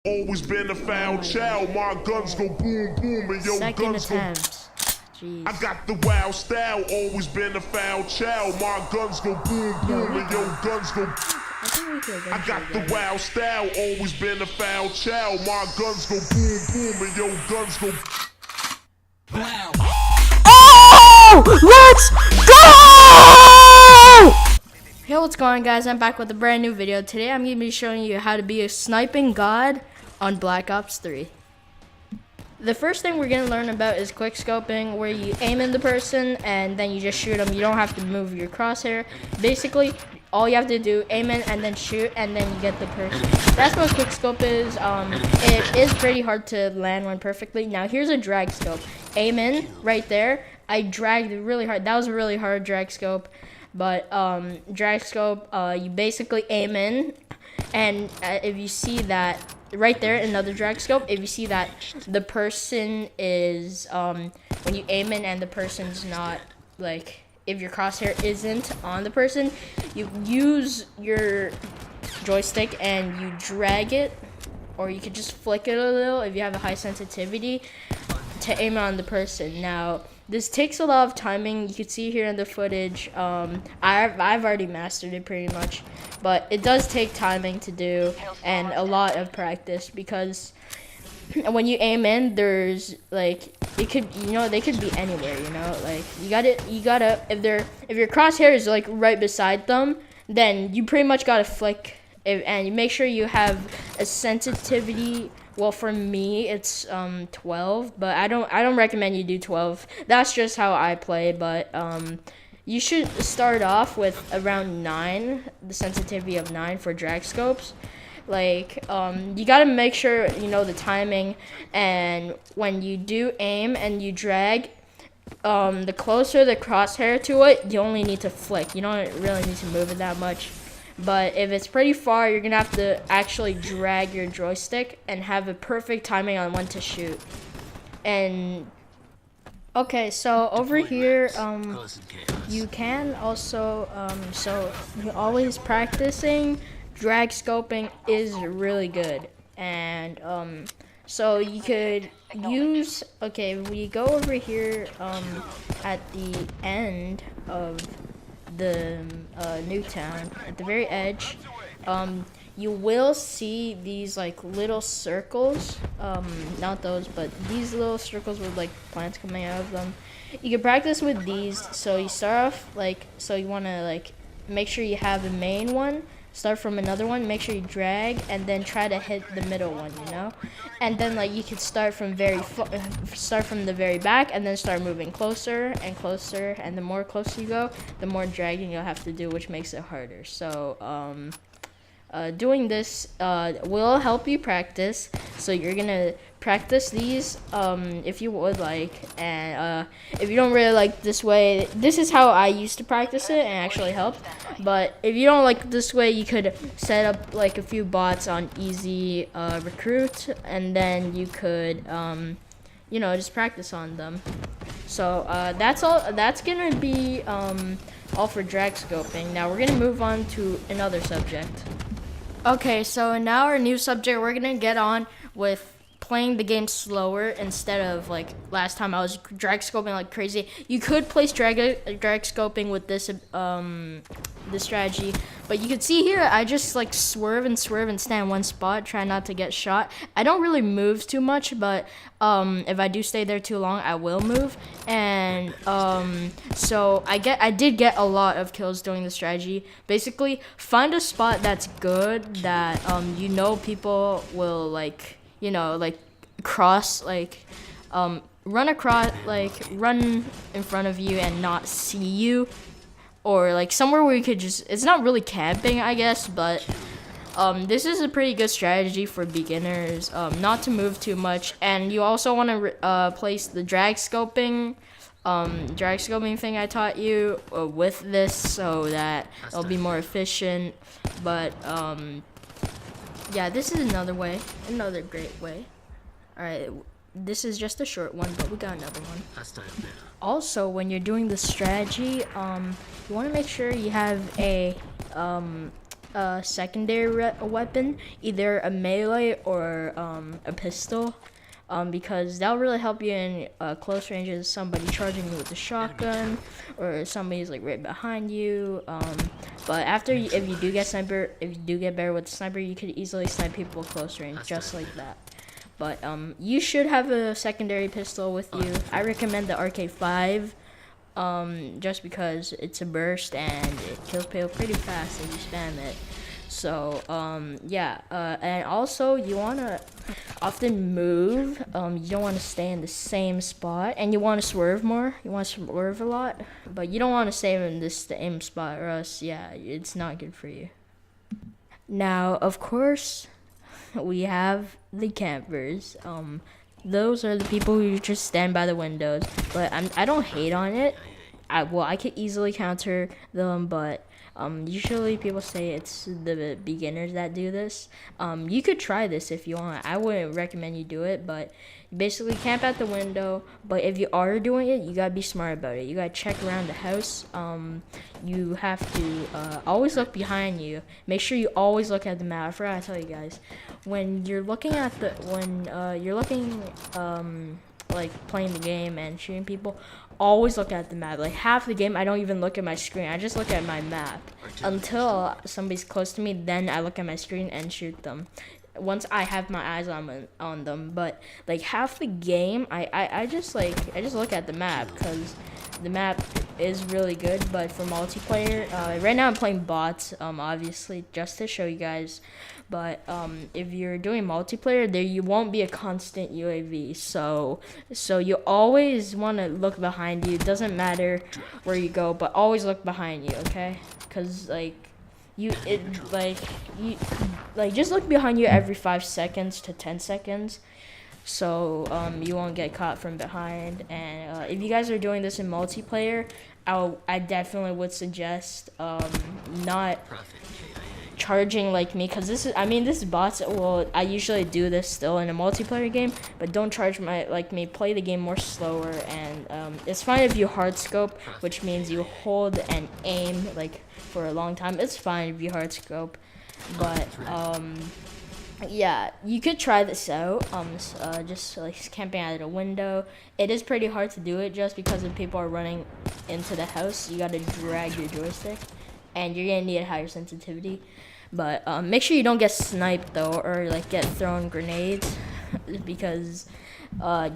Always been a foul child. My guns go boom boom and your Second guns attempt. Jeez. I got the wild style. Always been a foul child. My guns go boom boom and your guns go. I got the wild style. Always been a foul child. My guns go boom boom and your guns go. Oh! Let's go! Hey, what's going on, guys? I'm back with a brand new video. Today I'm going to be showing you how to be a sniping god on Black Ops 3. The first thing we're going to learn about is quick scoping, where you aim in the person and then you just shoot them. You don't have to move your crosshair. Basically, all you have to do, aim in and then shoot, and then you get the person. That's what quick scope is. It is pretty hard to land one perfectly. Now here's a drag scope. Aim in right there. I dragged it really hard. That was a really hard drag scope. But drag scope, you basically aim in, and if you see that right there, another drag scope, if you see that the person is when you aim in and the person's not, like, if your crosshair isn't on the person, you use your joystick and you drag it, or you could just flick it a little if you have a high sensitivity to aim on the person. Now this takes a lot of timing. You can see here in the footage, I've already mastered it pretty much, but it does take timing to do and a lot of practice, because when you aim in, there's, like, it could, you know, they could be anywhere, you know, like, you gotta, if your crosshair is, like, right beside them, then you pretty much gotta flick, and you make sure you have a sensitivity. Well, for me, it's 12, but I don't recommend you do 12. That's just how I play, but you should start off with around 9, the sensitivity of 9 for drag scopes. Like, you gotta make sure you know the timing, and when you do aim and you drag, the closer the crosshair to it, you only need to flick. You don't really need to move it that much. But if it's pretty far, you're gonna have to actually drag your joystick and have a perfect timing on when to shoot. And okay, so over here, you can also, so you're always practicing. Drag scoping is really good, and so you could use, okay, we go over here at the end of the new town, at the very edge, you will see these, like, little circles, not those, but these little circles with, like, plants coming out of them. You can practice with these. So you start off, like, so you want to, like, make sure you have the main one, start from another one, make sure you drag, and then try to hit the middle one, you know? And then, like, you could start from the very back, and then start moving closer and closer, and the more closer you go, the more dragging you'll have to do, which makes it harder. So doing this will help you practice. So you're gonna practice these if you would like, and if you don't really like this way, this is how I used to practice it and actually helped. But if you don't like this way, you could set up, like, a few bots on easy recruit, and then you could you know, just practice on them. So that's all. That's gonna be all for drag scoping. Now we're gonna move on to another subject. Okay, so now our new subject, we're gonna get on with playing the game slower instead of, like, last time I was drag scoping like crazy. You could place drag scoping with this this strategy, but you can see here I just, like, swerve and stay in one spot, try not to get shot. I don't really move too much, but if I do stay there too long, I will move. And so I did get a lot of kills doing the strategy. Basically, find a spot that's good, that you know people will, like, you know, like, cross, like, run across, like, run in front of you and not see you, or, like, somewhere where you could just, it's not really camping, I guess, but this is a pretty good strategy for beginners, not to move too much. And you also want to place the drag scoping thing I taught you with this, so that it'll be more efficient. But yeah, this is another great way. Alright, this is just a short one, but we got another one. Also, when you're doing the strategy, you want to make sure you have a secondary weapon, either a melee or a pistol, because that'll really help you in close ranges. Somebody charging you with a shotgun, or somebody's like right behind you. But if you do get better with the sniper, you could easily snipe people close range, just like that. But you should have a secondary pistol with you. I recommend the RK5. Just because it's a burst and it kills people pretty fast if you spam it. So, yeah, and also you want to often move. You don't want to stay in the same spot, and you want to swerve more. You want to swerve a lot, but you don't want to stay in the same spot, or else, yeah, it's not good for you. Now, of course, we have the campers. Those are the people who just stand by the windows, but I don't hate on it. I could easily counter them, but usually people say it's the beginners that do this. You could try this if you want. I wouldn't recommend you do it, but you basically camp at the window. But if you are doing it, you gotta be smart about it. You gotta check around the house. You have to always look behind you. Make sure you always look at the map. I forgot to tell you guys, when you're looking at like playing the game and shooting people, always look at the map. Like half the game I don't even look at my screen, I just look at my map until somebody's close to me, then I look at my screen and shoot them once I have my eyes on them. But like half the game I just look at the map, because the map is really good. But for multiplayer, right now I'm playing bots, obviously, just to show you guys. But if you're doing multiplayer, there you won't be a constant UAV. So you always want to look behind you. It doesn't matter where you go, but always look behind you, okay? Because just look behind you every 5 seconds to 10 seconds. So you won't get caught from behind. And if you guys are doing this in multiplayer, I definitely would suggest not charging like me, because this is bots. Well, I usually do this still in a multiplayer game, but don't charge like me. Play the game more slower, and it's fine if you hard scope, which means you hold and aim like for a long time. It's fine if you hard scope, but yeah, you could try this out. Just like camping out of a window. It is pretty hard to do it just because if people are running into the house, you gotta drag your joystick, and you're gonna need a higher sensitivity. But make sure you don't get sniped though, or like get thrown grenades, because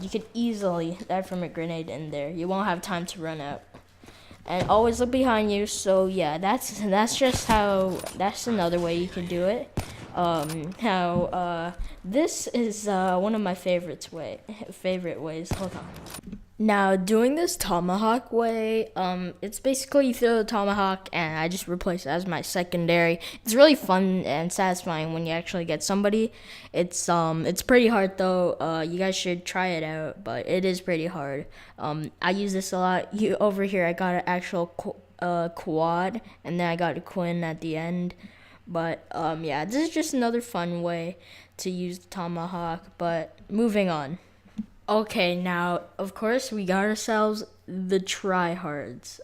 you could easily die from a grenade in there. You won't have time to run out. And always look behind you. So yeah, that's another way you can do it. This is one of my favorite ways. Hold on. Now, doing this tomahawk way, it's basically you throw the tomahawk and I just replace it as my secondary. It's really fun and satisfying when you actually get somebody. It's pretty hard though. You guys should try it out, but it is pretty hard. I use this a lot. Over here, I got an actual quad, and then I got a quin at the end. But yeah, this is just another fun way to use the tomahawk. But moving on. Okay, now of course we got ourselves the tryhards.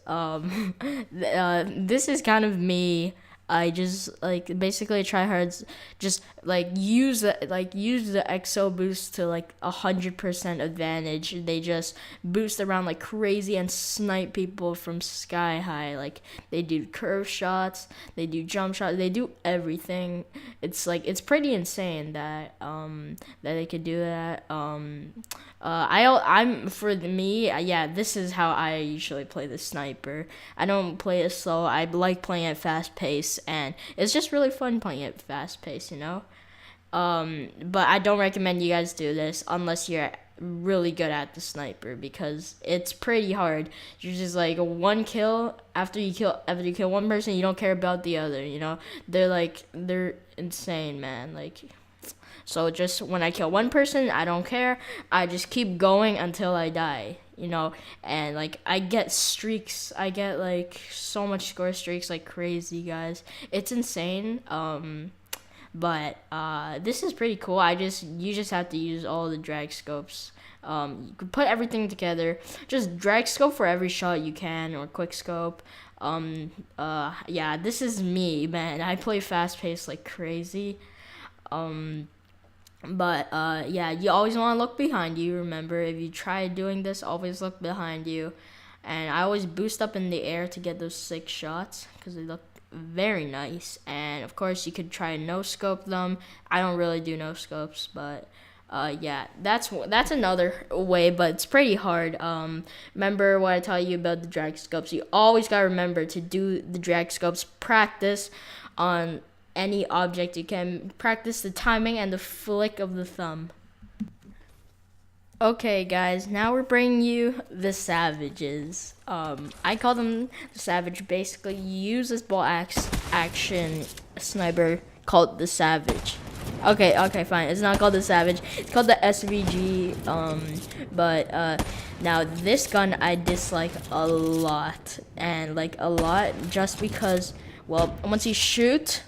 This is kind of me. I just basically tryhards just use the exo boost to 100% advantage. They just boost around like crazy and snipe people from sky high. Like they do curve shots, they do jump shots, they do everything. It's pretty insane that they could do that. This is how I usually play the sniper. I don't play it slow. I like playing at fast pace, and it's just really fun playing at fast pace, you know. But I don't recommend you guys do this unless you're really good at the sniper, because it's pretty hard. You're just one kill after you kill one person, you don't care about the other, you know. They're insane, man. So just when I kill one person, I don't care. I just keep going until I die, you know. And I get streaks. I get so much score streaks like crazy, guys. It's insane. But this is pretty cool. You just have to use all the drag scopes. You can put everything together. Just drag scope for every shot you can, or quick scope. Yeah, this is me, man. I play fast paced like crazy. Yeah, you always want to look behind you. Remember, if you try doing this, always look behind you. And I always boost up in the air to get those 6 shots because they look very nice. And of course, you could try no scope them. I don't really do no scopes, but yeah, that's another way, but it's pretty hard. Remember what I tell you about the drag scopes. You always gotta remember to do the drag scopes. Practice on any object you can. Practice the timing and the flick of the thumb. Okay, guys, now we're bringing you the Savages. I call them the Savage. Basically, you use this ball action sniper called the Savage. Okay, fine. It's not called the Savage. It's called the SVG. Now this gun I dislike a lot, and like a lot, just because, well, once you shoot,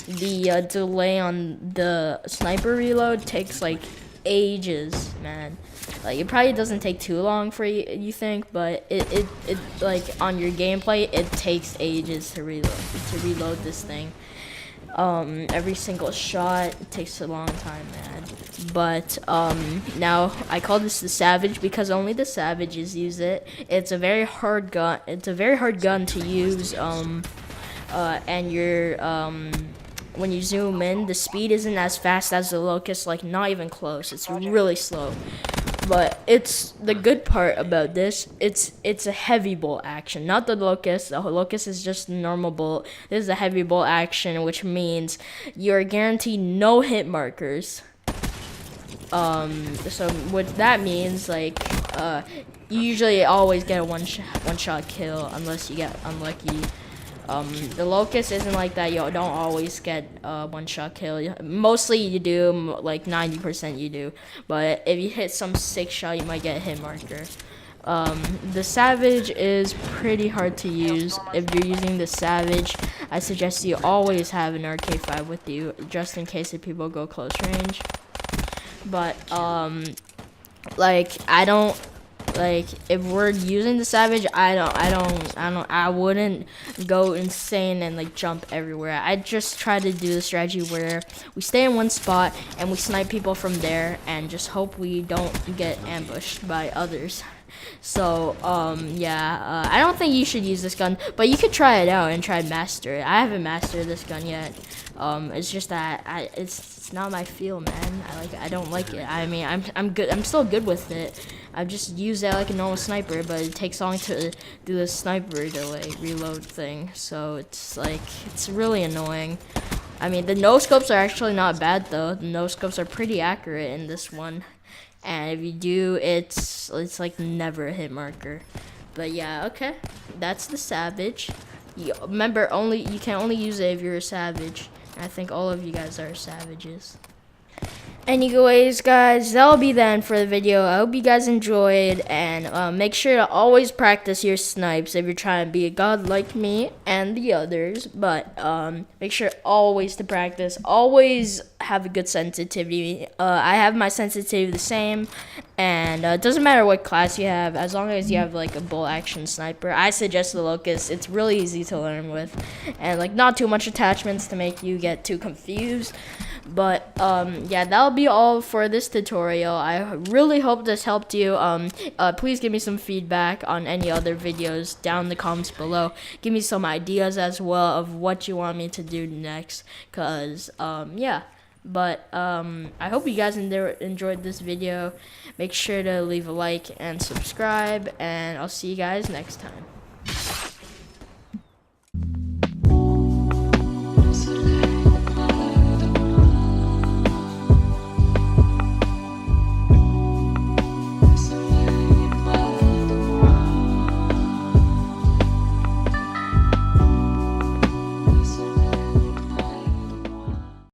the delay on the sniper reload takes like ages, man. Like, it probably doesn't take too long for you think, but it like on your gameplay it takes ages to reload this thing. Every single shot takes a long time, man. But now I call this the Savage because only the Savages use it. It's a very hard gun. It's a very hard gun to use. And when you zoom in, the speed isn't as fast as the Locust, like not even close. It's really slow. But it's the good part about this. It's a heavy bolt action, not the Locust. The Locust is just a normal bolt. This is a heavy bolt action, which means you're guaranteed no hit markers. So what that means, like, you usually always get a one shot kill unless you get unlucky. The Locust isn't like that. You don't always get one shot kill. Mostly you do, like 90% you do. But if you hit some 6 shot, you might get a hit marker. The Savage is pretty hard to use. If you're using the Savage, I suggest you always have an RK5 with you, just in case if people go close range. But like, I don't. Like, if we're using the Savage, I wouldn't go insane and like jump everywhere. I just try to do the strategy where we stay in one spot and we snipe people from there and just hope we don't get ambushed by others. So yeah, I don't think you should use this gun, but you could try it out and try to master it. I haven't mastered this gun yet. It's just that it's not my feel, man. I don't like it. I mean, I'm good. I'm still good with it. I've just used it like a normal sniper, but it takes long to do the sniper delay reload thing. So it's like, it's really annoying. I mean, the no scopes are actually not bad though. The no scopes are pretty accurate in this one. And if you do, it's like never a hit marker. But yeah, okay, that's the Savage. Remember, you can only use it if you're a Savage. I think all of you guys are Savages. Anyways, guys, that'll be the end for the video. I hope you guys enjoyed, and make sure to always practice your snipes if you're trying to be a god like me and the others. But make sure always to practice. Always have a good sensitivity. I have my sensitivity the same, and it doesn't matter what class you have, as long as you have like a bolt action sniper. I suggest the Locust. It's really easy to learn with, and like not too much attachments to make you get too confused. But yeah, that'll be all for this tutorial. I really hope this helped you. Please give me some feedback on any other videos down in the comments below. Give me some ideas as well of what you want me to do next, cause yeah. But I hope you guys enjoyed this video. Make sure to leave a like and subscribe, and I'll see you guys next time.